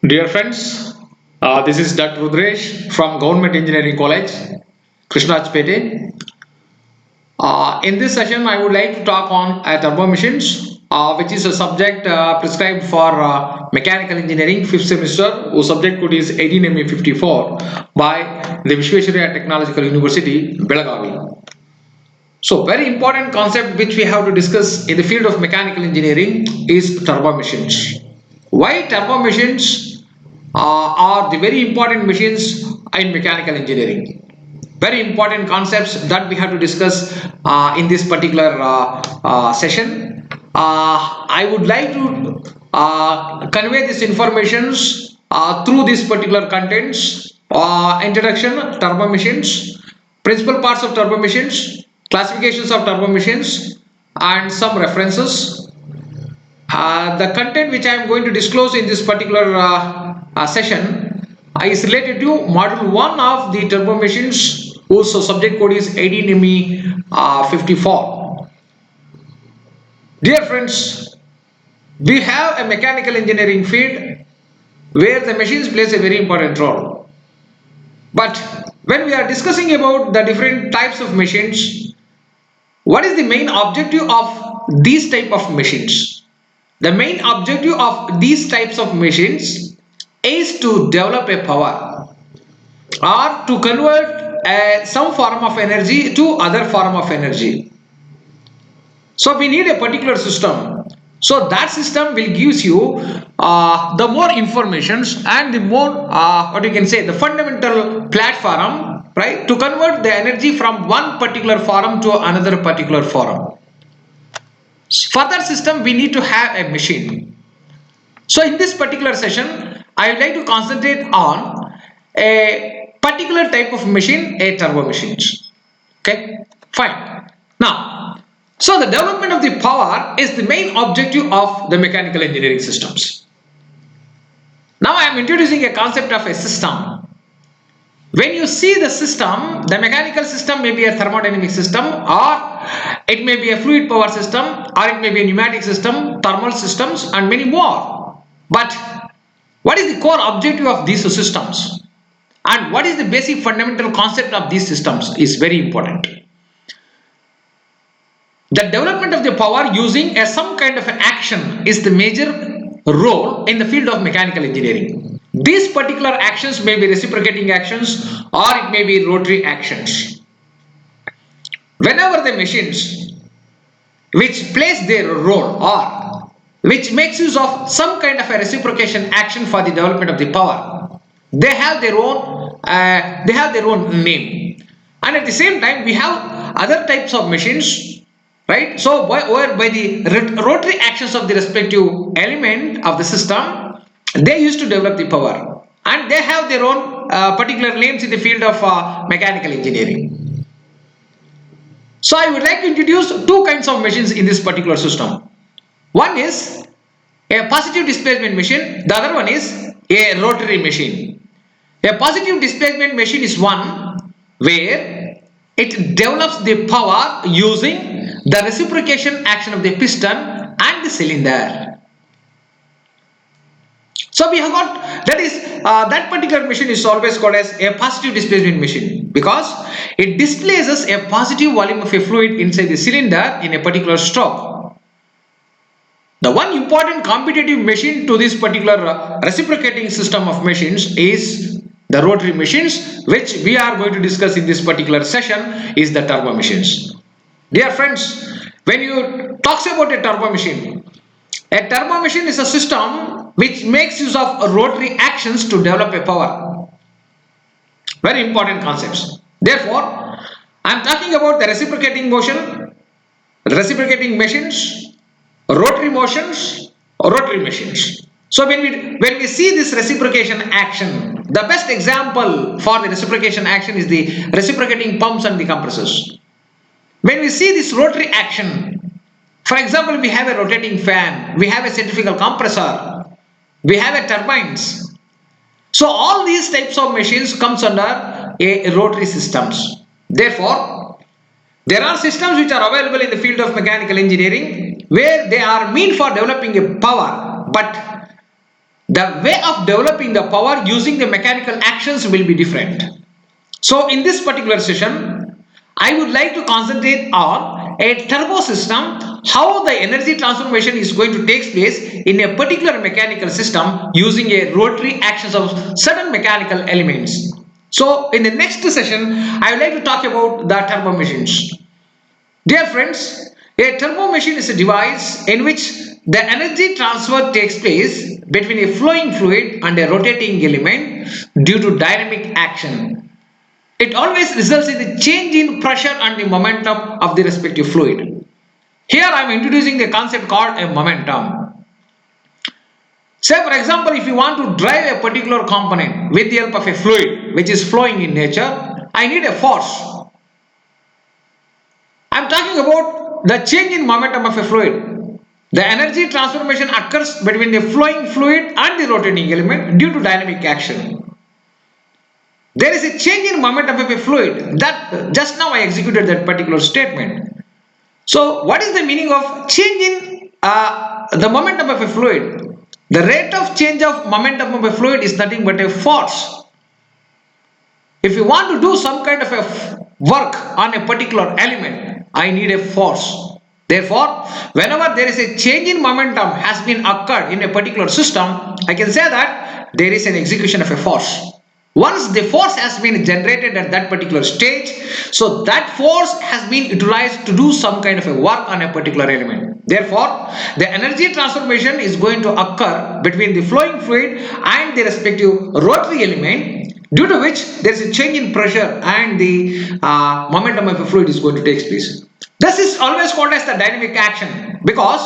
Dear friends, this is Dr. Rudresh from Government Engineering College, Krishnajpete. In this session, I would like to talk on turbo machines, which is a subject prescribed for mechanical engineering 5th semester, whose subject code is 18ME54 by the Vishwesvaraya Technological University, Belagavi. So, very important concept which we have to discuss in the field of mechanical engineering is turbo machines. Why turbo machines are the very important machines in mechanical engineering? Very important concepts that we have to discuss in this particular session. I would like to convey this information through these particular contents: introduction, turbo machines, principal parts of turbo machines, classifications of turbo machines, and some references. The content which I am going to disclose in this particular session is related to module 1 of the turbo machines, whose subject code is 18ME54. Dear friends, we have a mechanical engineering field where the machines plays a very important role. But when we are discussing about the different types of machines, what is the main objective of these type of machines? The main objective of these types of machines is to develop a power or to convert some form of energy to other form of energy. So we need a particular system. So that system will gives you the more informations and the more what you can say, the fundamental platform, right, to convert the energy from one particular form to another particular form. For that system we need to have a machine. So in this particular session I would like to concentrate on a particular type of machine, a turbo machines. Okay, fine. Now, so the development of the power is the main objective of the mechanical engineering systems. Now I am introducing a concept of a system. When you see the system, the mechanical system may be a thermodynamic system, or it may be a fluid power system, or it may be a pneumatic system, thermal systems, and many more. But what is the core objective of these systems? And what is the basic fundamental concept of these systems is very important. The development of the power using some kind of an action is the major role in the field of mechanical engineering. These particular actions may be reciprocating actions or it may be rotary actions. Whenever the machines which plays their role or which makes use of some kind of a reciprocation action for the development of the power, they have their own name. And at the same time we have other types of machines, right? So where by the rotary actions of the respective element of the system, they used to develop the power, and they have their own particular names in the field of mechanical engineering. So I would like to introduce two kinds of machines in this particular system. One is a positive displacement machine, the other one is a rotary machine. A positive displacement machine is one where it develops the power using the reciprocation action of the piston and the cylinder. So we have got that particular machine is always called as a positive displacement machine because it displaces a positive volume of a fluid inside the cylinder in a particular stroke. The one important competitive machine to this particular reciprocating system of machines is the rotary machines, which we are going to discuss in this particular session is the turbo machines. Dear friends, when you talk about a turbo machine is a system which makes use of rotary actions to develop a power. Very important concepts. Therefore, I am talking about the reciprocating motion, reciprocating machines, rotary motions, rotary machines. So when we see this reciprocation action, the best example for the reciprocation action is the reciprocating pumps and the compressors. When we see this rotary action, for example, we have a rotating fan, we have a centrifugal compressor, we have a turbines. So all these types of machines comes under a rotary systems. Therefore, there are systems which are available in the field of mechanical engineering where they are meant for developing a power, but the way of developing the power using the mechanical actions will be different. So in this particular session, I would like to concentrate on a turbo system, how the energy transformation is going to take place in a particular mechanical system using a rotary actions of certain mechanical elements. So in the next session, I would like to talk about the turbo machines. Dear friends, a turbo machine is a device in which the energy transfer takes place between a flowing fluid and a rotating element due to dynamic action. It always results in the change in pressure and the momentum of the respective fluid. Here I am introducing the concept called a momentum. Say for example, if you want to drive a particular component with the help of a fluid which is flowing in nature, I need a force. I am talking about the change in momentum of a fluid. The energy transformation occurs between the flowing fluid and the rotating element due to dynamic action. There is a change in momentum of a fluid. That just now I executed that particular statement. So what is the meaning of change in the momentum of a fluid? The rate of change of momentum of a fluid is nothing but a force. If you want to do some kind of a work on a particular element, I need a force. Therefore, whenever there is a change in momentum has been occurred in a particular system, I can say that there is an execution of a force. Once the force has been generated at that particular stage, so that force has been utilized to do some kind of a work on a particular element. Therefore, the energy transformation is going to occur between the flowing fluid and the respective rotary element, due to which there is a change in pressure and the momentum of a fluid is going to take place. This is always called as the dynamic action because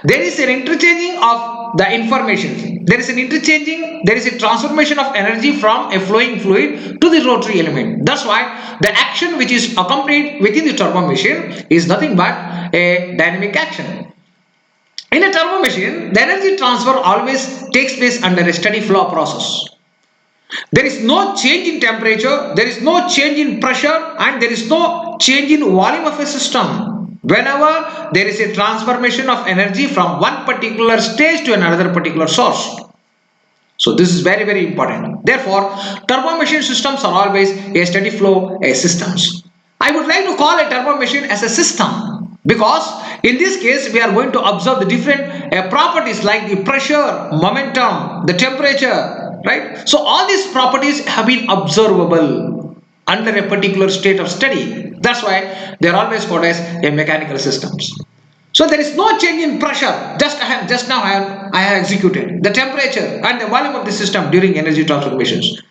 there is an interchanging of the information. There is a transformation of energy from a flowing fluid to the rotary element. That's why the action which is accompanied within the turbo machine is nothing but a dynamic action. In a turbo machine, the energy transfer always takes place under a steady flow process. There is no change in temperature, there is no change in pressure, and there is no change in volume of a system. Whenever there is a transformation of energy from one particular stage to another particular source. So this is very, very important. Therefore, turbo machine systems are always a steady flow systems. I would like to call a turbo machine as a system because in this case we are going to observe the different properties like the pressure, momentum, the temperature, right? So all these properties have been observable under a particular state of study. That's why they are always called as a mechanical systems. So there is no change in pressure. Just now I have executed the temperature and the volume of the system during energy transformations.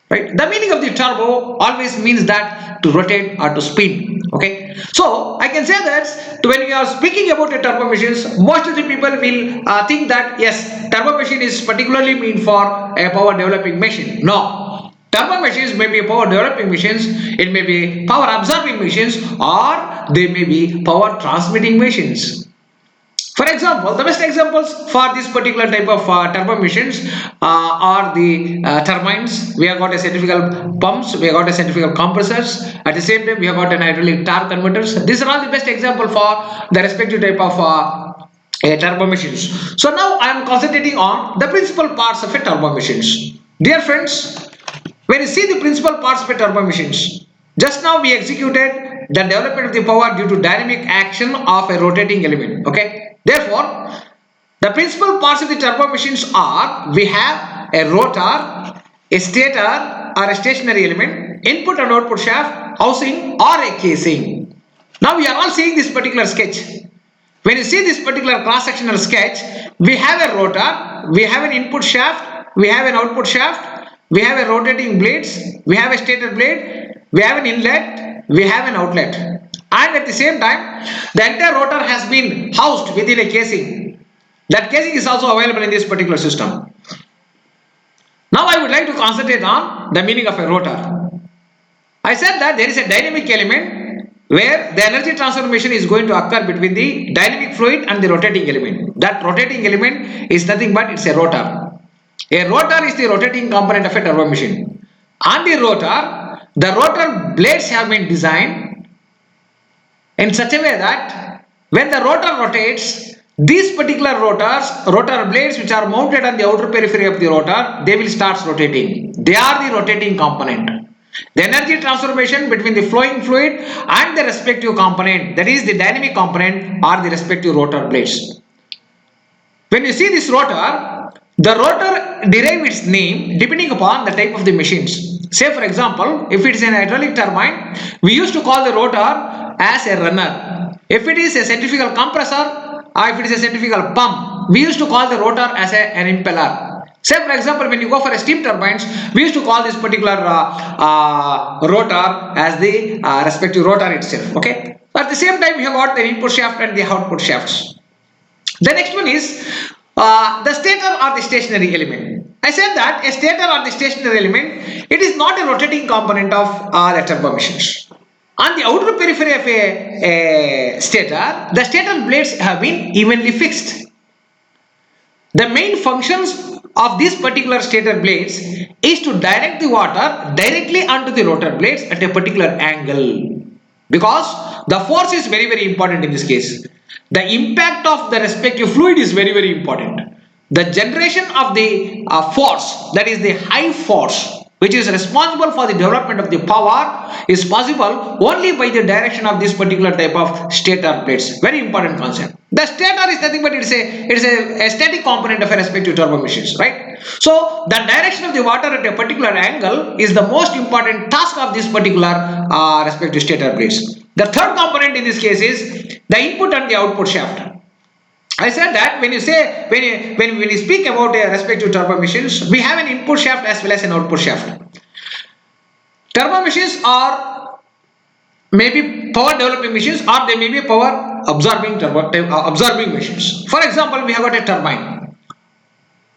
Right? The meaning of the turbo always means that to rotate or to spin. Okay. So I can say that when we are speaking about a turbo machines, most of the people will think that yes, turbo machine is particularly meant for a power developing machine. No. Turbo machines may be power developing machines, it may be power absorbing machines, or they may be power transmitting machines. For example, the best examples for this particular type of turbo machines are the turbines. We have got a centrifugal pumps, we have got a centrifugal compressors. At the same time, we have got an hydraulic torque converters. These are all the best example for the respective type of turbo machines. So now I am concentrating on the principal parts of a turbo machines. Dear friends, when you see the principal parts of a turbo machines, just now we executed the development of the power due to dynamic action of a rotating element. Okay. Therefore, the principal parts of the turbo machines are we have a rotor, a stator or a stationary element, input and output shaft, housing or a casing. Now we are all seeing this particular sketch. When you see this particular cross-sectional sketch, we have a rotor, we have an input shaft, we have an output shaft, we have a rotating blades, we have a stator blade, we have an inlet, we have an outlet. And at the same time, the entire rotor has been housed within a casing. That casing is also available in this particular system. Now I would like to concentrate on the meaning of a rotor. I said that there is a dynamic element where the energy transformation is going to occur between the dynamic fluid and the rotating element. That rotating element is nothing but it's a rotor. A rotor is the rotating component of a turbo machine. On the rotor blades have been designed in such a way that when the rotor rotates, these particular rotor blades which are mounted on the outer periphery of the rotor, they will start rotating. They are the rotating component. The energy transformation between the flowing fluid and the respective component, that is the dynamic component, are the respective rotor blades. When you see this rotor, the rotor derives its name depending upon the type of the machines. Say for example, if it is an hydraulic turbine, we used to call the rotor as a runner. If it is a centrifugal compressor or if it is a centrifugal pump, we used to call the rotor as an impeller. Say for example, when you go for a steam turbines, we used to call this particular rotor as the respective rotor itself. Okay. So at the same time, we have got the input shaft and the output shafts. The next one is the stator or the stationary element. I said that a stator or the stationary element, it is not a rotating component of the turbo machines. On the outer periphery of a stator, the stator blades have been evenly fixed. The main functions of these particular stator blades is to direct the water directly onto the rotor blades at a particular angle, because the force is very important in this case. The impact of the respective fluid is very important. The generation of the force, that is the high force, which is responsible for the development of the power, is possible only by the direction of this particular type of stator blades. Very important concept. The stator is nothing but it is a static component of a respective turbo machines, right? So the direction of the water at a particular angle is the most important task of this particular respective stator blades. The third component in this case is the input and the output shaft. I said that when you speak about a respective turbo machines, we have an input shaft as well as an output shaft. Turbo machines are maybe power developing machines, or they may be power absorbing machines. For example, we have got a turbine.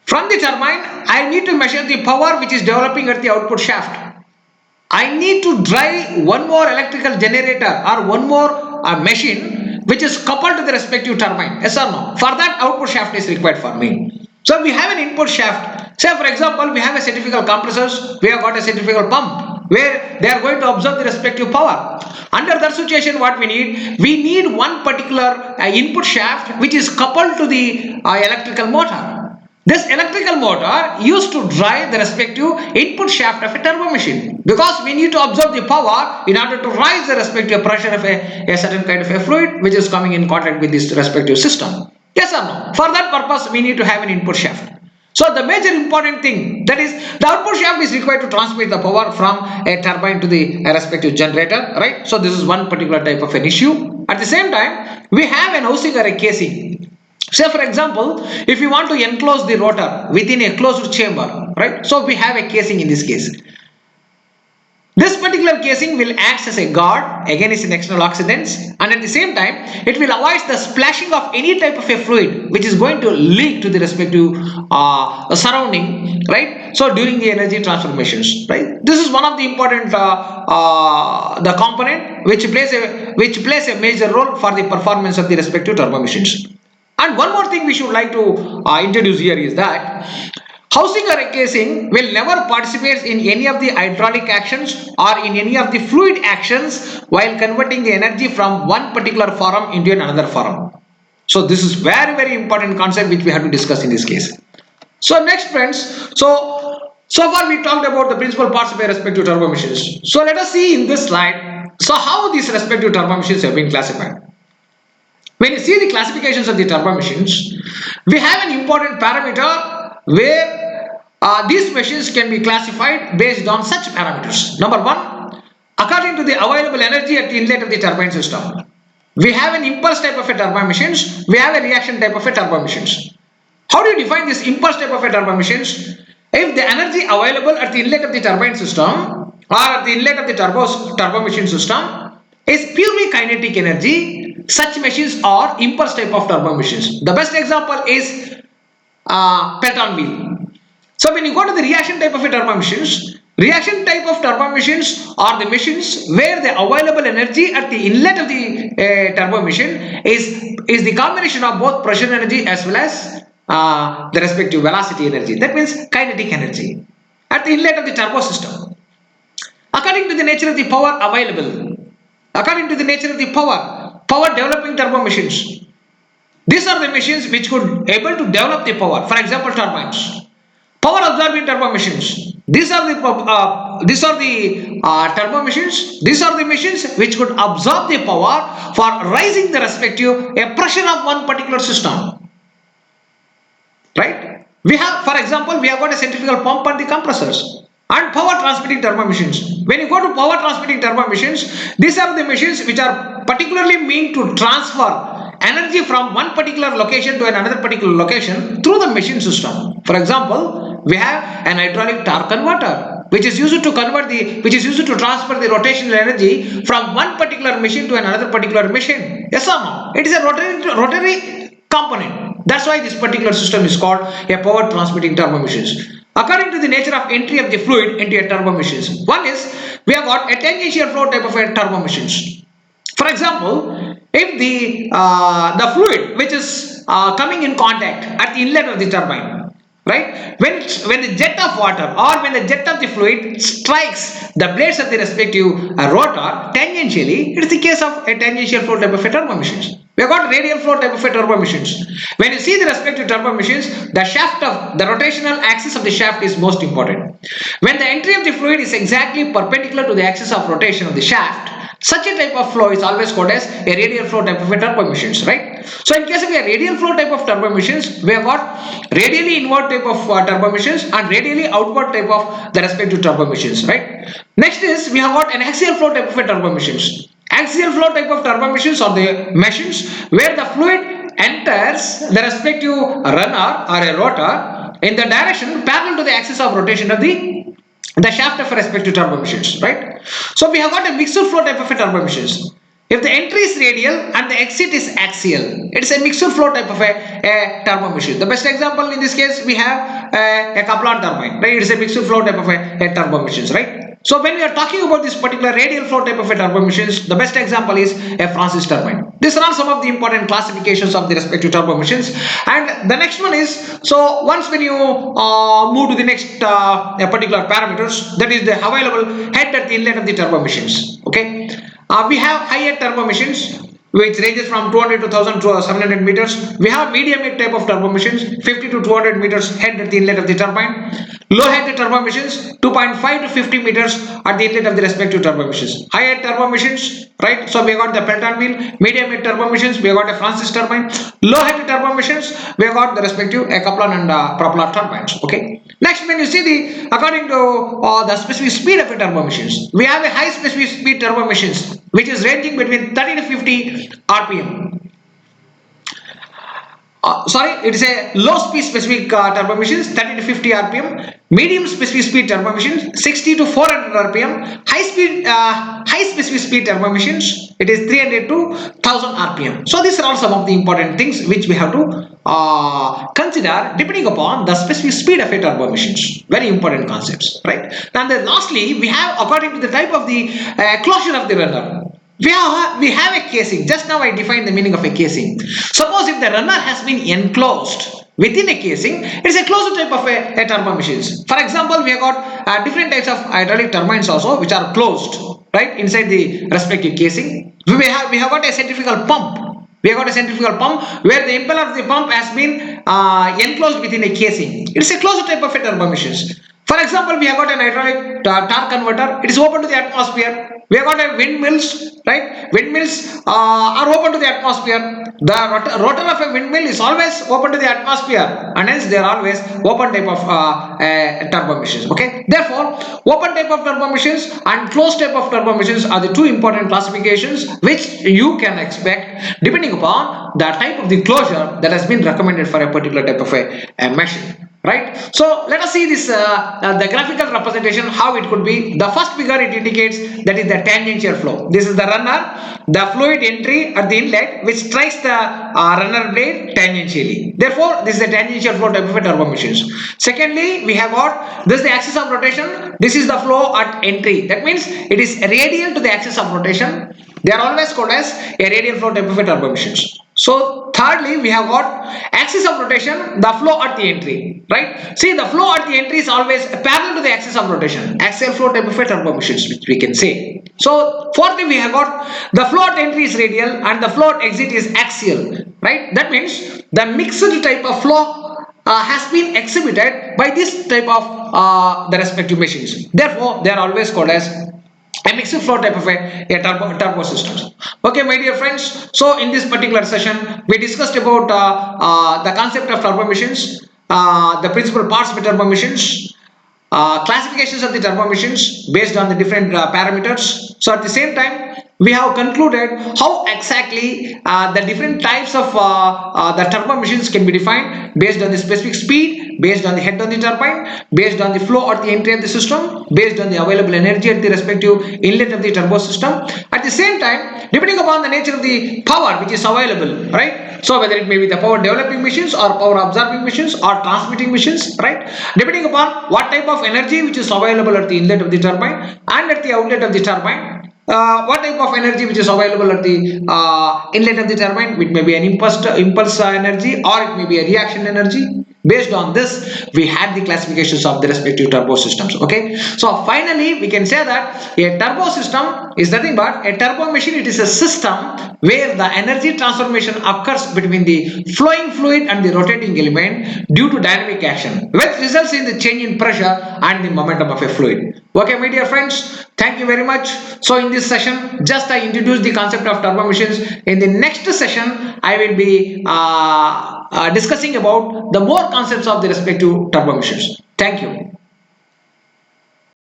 From the turbine, I need to measure the power which is developing at the output shaft. I need to drive one more electrical generator or one more machine which is coupled to the respective turbine. Yes or no? For that, output shaft is required for me. So we have an input shaft. Say for example, we have a centrifugal compressors, we have got a centrifugal pump where they are going to absorb the respective power. Under that situation, what we need one particular input shaft which is coupled to the electrical motor. This electrical motor used to drive the respective input shaft of a turbo machine, because we need to absorb the power in order to rise the respective pressure of a certain kind of a fluid which is coming in contact with this respective system. Yes or no? For that purpose, we need to have an input shaft. So the major important thing, that is the output shaft is required to transmit the power from a turbine to the respective generator, right? So this is one particular type of an issue. At the same time, we have an housing or a casing. Say for example, if you want to enclose the rotor within a closed chamber, right? So we have a casing in this case. This particular casing will act as a guard against external oxidants, and at the same time it will avoid the splashing of any type of a fluid which is going to leak to the respective surrounding, right? So during the energy transformations, right? This is one of the important the component which plays a major role for the performance of the respective turbo machines. And one more thing we should like to introduce here is that housing or a casing will never participate in any of the hydraulic actions or in any of the fluid actions while converting the energy from one particular form into another form. So this is very important concept which we have to discuss in this case. So next friends, so far we talked about the principal parts of a respective turbo machines. So let us see in this slide, so how these respective turbo machines have been classified. When you see the classifications of the turbo machines, we have an important parameter where these machines can be classified based on such parameters. Number one, according to the available energy at the inlet of the turbine system. We have an impulse type of a turbo machines, we have a reaction type of a turbo machines. How do you define this impulse type of a turbo machines? If the energy available at the inlet of the turbine system or at the inlet of the turbo machine system is purely kinetic energy, such machines are impulse type of turbo machines. The best example is Pelton wheel. So when you go to the reaction type of a turbo machines are the machines where the available energy at the inlet of the turbo machine is the combination of both pressure energy as well as the respective velocity energy. That means kinetic energy at the inlet of the turbo system. According to the nature of the power available, according to the nature of the power developing turbo machines, These are the machines which could able to develop the power. For example, turbines, power absorbing turbo machines. These are the turbo machines. These are the machines which could absorb the power for rising the respective pressure of one particular system. Right? We have, for example, we have got a centrifugal pump and the compressors and power transmitting turbo machines. When you go to power transmitting turbo machines, these are the machines which are particularly meant to transfer energy from one particular location to another particular location through the machine system. For example, we have an hydraulic torque converter which is used to transfer the rotational energy from one particular machine to another particular machine. Yes or no? It is a rotary component. That's why this particular system is called a power transmitting turbo machines. According to the nature of entry of the fluid into a turbo machines, one is we have got a tangential flow type of a turbo machines. For example, if the fluid which is coming in contact at the inlet of the turbine, right, when the jet of water or when the jet of the fluid strikes the blades of the respective rotor tangentially, it is the case of a tangential flow type of a turbo machines. We have got radial flow type of a turbo machines. When you see the respective turbo machines, the shaft of the rotational axis of the shaft is most important. When the entry of the fluid is exactly perpendicular to the axis of rotation of the shaft, such a type of flow is always called as a radial flow type of a turbo machines, right? So in case of a radial flow type of turbo machines, we have got radially inward type of turbo machines and radially outward type of the respective turbo machines, right? Next is we have got an axial flow type of a turbo machines. Axial flow type of turbo machines are the machines where the fluid enters the respective runner or a rotor in the direction parallel to the axis of rotation of the shaft of a respective turbo machines, right? So we have got a mixed flow type of a turbo machines. If the entry is radial and the exit is axial, it is a mixed flow type of a turbo machine. The best example in this case we have a Kaplan turbine, right? It is a mixed flow type of a turbo machines, right? So when we are talking about this particular radial flow type of a turbo machines, the best example is a Francis turbine. These are some of the important classifications of the respective turbo machines. And the next one is, so once when you move to the next particular parameters, that is the available head at the inlet of the turbo machines. Okay, we have high head turbo machines which ranges from 200 to 1700 meters. We have medium head type of turbo machines, 50 to 200 meters head at the inlet of the turbine. Low head turbo machines, 2.5 to 50 meters at the inlet of the respective turbo machines. High head turbo machines, right? So we got the Pelton wheel. Medium head turbo machines, we got a Francis turbine. Low head turbo machines, we got the respective Kaplan and propeller turbines. Okay. Next, when you see the according to the specific speed of a turbo machines, we have a high specific speed turbo machines which is ranging between 30 to 50 RPM. It is a low speed specific turbo machines 30 to 50 rpm, medium specific speed turbo machines 60 to 400 rpm, high specific speed turbo machines it is 300 to 1000 rpm. So these are all some of the important things which we have to consider depending upon the specific speed of a turbo machines. Very important concepts, right? And then lastly we have according to the type of the closure of the runner. We have a casing. Just now I defined the meaning of a casing. Suppose if the runner has been enclosed within a casing, it is a closed type of a turbo machines. For example, we have got different types of hydraulic turbines also which are closed, right, inside the respective casing. We have got a centrifugal pump. We have got a centrifugal pump where the impeller of the pump has been enclosed within a casing. It is a closed type of a turbo machines. For example, we have got an hydraulic torque converter. It is open to the atmosphere. We have got a windmills, right? Windmills are open to the atmosphere. The rotor of a windmill is always open to the atmosphere, and hence they are always open type of turbo machines. Okay. Therefore, open type of turbo machines and closed type of turbo machines are the two important classifications which you can expect depending upon the type of the closure that has been recommended for a particular type of a machine. Right. So let us see this the graphical representation how it could be. The first figure it indicates that is the tangential flow. This is the runner, the fluid entry at the inlet which strikes the runner blade tangentially. Therefore, this is the tangential flow type of a turbo machines. Secondly, we have got this is the axis of rotation. This is the flow at entry. That means it is radial to the axis of rotation. They are always called as a radial flow type of a turbo machines. So thirdly, we have got axis of rotation, the flow at the entry, right? See, the flow at the entry is always parallel to the axis of rotation, axial flow type of a turbo machines, which we can say. So fourthly, we have got the flow at entry is radial and the flow at exit is axial, right? That means the mixed type of flow has been exhibited by this type of the respective machines. Therefore, they are always called as a mixed flow type of a turbo systems. Okay, my dear friends. So in this particular session, we discussed about the concept of turbo machines, the principal parts of turbo machines, classifications of the turbo machines based on the different parameters. So at the same time, we have concluded how exactly the different types of the turbo machines can be defined based on the specific speed, based on the head of the turbine, based on the flow at the entry of the system, based on the available energy at the respective inlet of the turbo system. At the same time, depending upon the nature of the power which is available, right? So whether it may be the power developing machines or power absorbing machines or transmitting machines, right? Depending upon what type of energy which is available at the inlet of the turbine and at the outlet of the turbine, what type of energy which is available at the inlet of the turbine, it may be an impulse energy or it may be a reaction energy. Based on this, we had the classifications of the respective turbo systems. Okay, so finally we can say that a turbo system is nothing but a turbo machine. It is a system where the energy transformation occurs between the flowing fluid and the rotating element due to dynamic action, which results in the change in pressure and the momentum of a fluid. Okay, my dear friends, thank you very much. So in this session, just I introduced the concept of turbo machines. In the next session, I will be discussing about the more concepts of the respective turbo machines. Thank you.